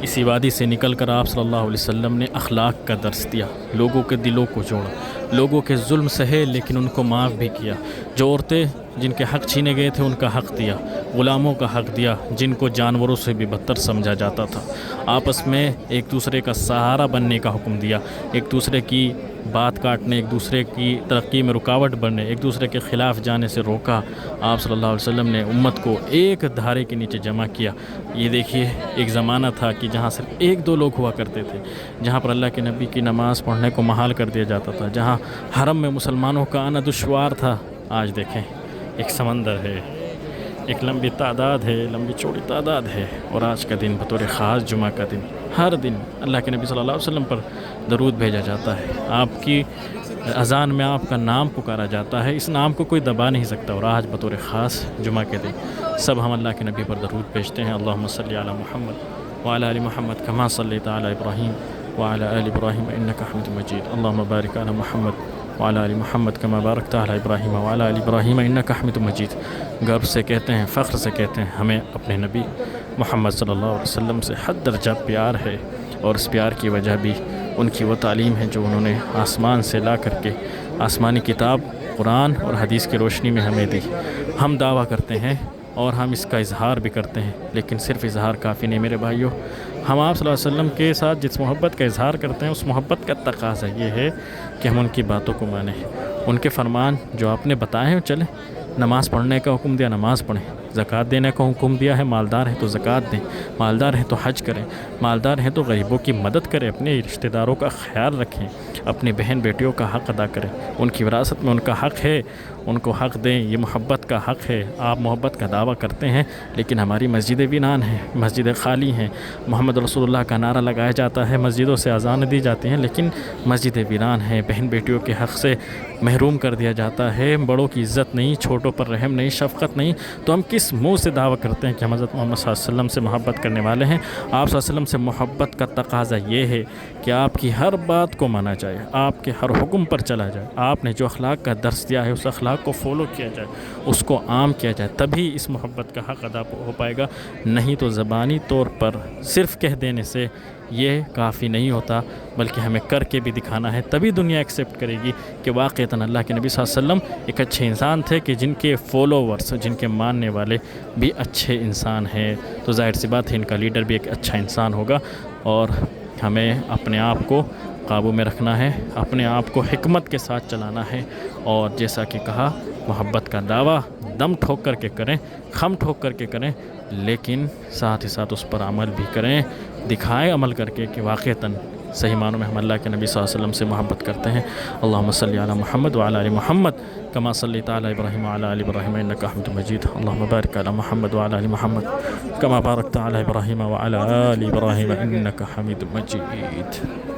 اسی وادی سے نکل کر آپ صلی اللہ علیہ وسلم نے اخلاق کا درس دیا، لوگوں کے دلوں کو جوڑا، لوگوں کے ظلم سہے لیکن ان کو معاف بھی کیا، جو عورتیں جن کے حق چھینے گئے تھے ان کا حق دیا، غلاموں کا حق دیا جن کو جانوروں سے بھی بدتر سمجھا جاتا تھا، آپس میں ایک دوسرے کا سہارا بننے کا حکم دیا، ایک دوسرے کی بات کاٹنے، ایک دوسرے کی ترقی میں رکاوٹ بننے، ایک دوسرے کے خلاف جانے سے روکا۔ آپ صلی اللہ علیہ وسلم نے امت کو ایک دھارے کے نیچے جمع کیا۔ یہ دیکھیے ایک زمانہ تھا کہ جہاں صرف ایک دو لوگ ہوا کرتے تھے، جہاں پر اللہ کے نبی کی نماز پڑھنے کو محال کر دیا جاتا تھا، جہاں حرم میں مسلمانوں کا آنا دشوار تھا۔ آج دیکھیں ایک سمندر ہے، ایک لمبی تعداد ہے، لمبی چوڑی تعداد ہے، اور آج کا دن بطور خاص جمعہ کا دن ہر دن اللہ کے نبی صلی اللہ علیہ وسلم پر درود بھیجا جاتا ہے، آپ کی اذان میں آپ کا نام پکارا جاتا ہے، اس نام کو کوئی دبا نہیں سکتا، اور آج بطور خاص جمعہ کے دن سب ہم اللہ کے نبی پر درود بھیجتے ہیں۔ اللہم صلی علی محمد وعلی آل محمد کما صلیت علی ابراہیم وعلی آل ابراہیم انک حمید مجید، اللہم بارک علی محمد وعلی آل محمد کما بارکت علی ابراہیم وعلی آل ابراہیم انک حمید مجید۔ گرو سے کہتے ہیں، فخر سے کہتے ہیں، ہمیں اپنے نبی محمد صلی اللہ علیہ وسلم سے حد درجہ پیار ہے، اور اس پیار کی وجہ بھی ان کی وہ تعلیم ہے جو انہوں نے آسمان سے لا کر کے آسمانی کتاب قرآن اور حدیث کی روشنی میں ہمیں دی۔ ہم دعویٰ کرتے ہیں اور ہم اس کا اظہار بھی کرتے ہیں، لیکن صرف اظہار کافی نہیں میرے بھائیوں، ہم آپ صلی اللہ علیہ وسلم کے ساتھ جس محبت کا اظہار کرتے ہیں اس محبت کا تقاضا یہ ہے کہ ہم ان کی باتوں کو مانیں، ان کے فرمان جو آپ نے بتائے ہیں چلیں۔ نماز پڑھنے کا حکم دیا، نماز پڑھیں، زکوٰۃ دینے کا حکم دیا ہے، مالدار ہیں تو زکوٰۃ دیں، مالدار ہیں تو حج کریں، مالدار ہیں تو غریبوں کی مدد کریں، اپنے رشتہ داروں کا خیال رکھیں، اپنی بہن بیٹیوں کا حق ادا کریں، ان کی وراثت میں ان کا حق ہے، ان کو حق دیں، یہ محبت کا حق ہے۔ آپ محبت کا دعویٰ کرتے ہیں لیکن ہماری مسجدیں ویران ہیں، مسجدیں خالی ہیں، محمد رسول اللہ کا نعرہ لگایا جاتا ہے، مسجدوں سے اذان دی جاتی ہیں، لیکن مسجدیں ویران ہیں، بہن بیٹیوں کے حق سے محروم کر دیا جاتا ہے، بڑوں کی عزت نہیں، چھوٹوں پر رحم نہیں، شفقت نہیں، تو ہم کس منہ سے دعویٰ کرتے ہیں کہ ہم حضرت محمد صلی اللہ علیہ وسلم سے محبت کرنے والے ہیں؟ آپ صلی اللہ علیہ وسلم سے محبت کا تقاضا یہ ہے کہ آپ کی ہر بات کو مانا جائے، آپ کے ہر حکم پر چلا جائے، آپ نے جو اخلاق کا درس دیا ہے اس اخلاق کو فالو کیا جائے، اس کو عام کیا جائے، تبھی اس محبت کا حق ادا ہو پائے گا، نہیں تو زبانی طور پر صرف کہہ دینے سے یہ کافی نہیں ہوتا، بلکہ ہمیں کر کے بھی دکھانا ہے، تبھی دنیا ایکسیپٹ کرے گی کہ واقعتاً اللہ کے نبی صلی اللہ علیہ وسلم ایک اچھے انسان تھے، کہ جن کے فالوورز، جن کے ماننے والے بھی اچھے انسان ہیں، تو ظاہر سی بات ہے ان کا لیڈر بھی ایک اچھا انسان ہوگا۔ اور ہمیں اپنے آپ کو قابو میں رکھنا ہے، اپنے آپ کو حکمت کے ساتھ چلانا ہے، اور جیسا کہ کہا محبت کا دعویٰ دم ٹھوک کر کے کریں، خم ٹھوک کر کے کریں، لیکن ساتھ ہی ساتھ اس پر عمل بھی کریں، دکھائیں عمل کر کے کہ واقعتاً صحیح معنوں میں ہم اللہ کے نبی صلی اللہ علیہ وسلم سے محبت کرتے ہیں۔ اللہم صلی علی محمد وعلی آل محمد کما صلیت علی ابراہیم وعلی آل ابراہیم انک حمید مجید، اللہم بارک علی محمد وعلی آل محمد کما بارکت علی ابراہیم وعلی آل ابراہیم انک حمید مجید۔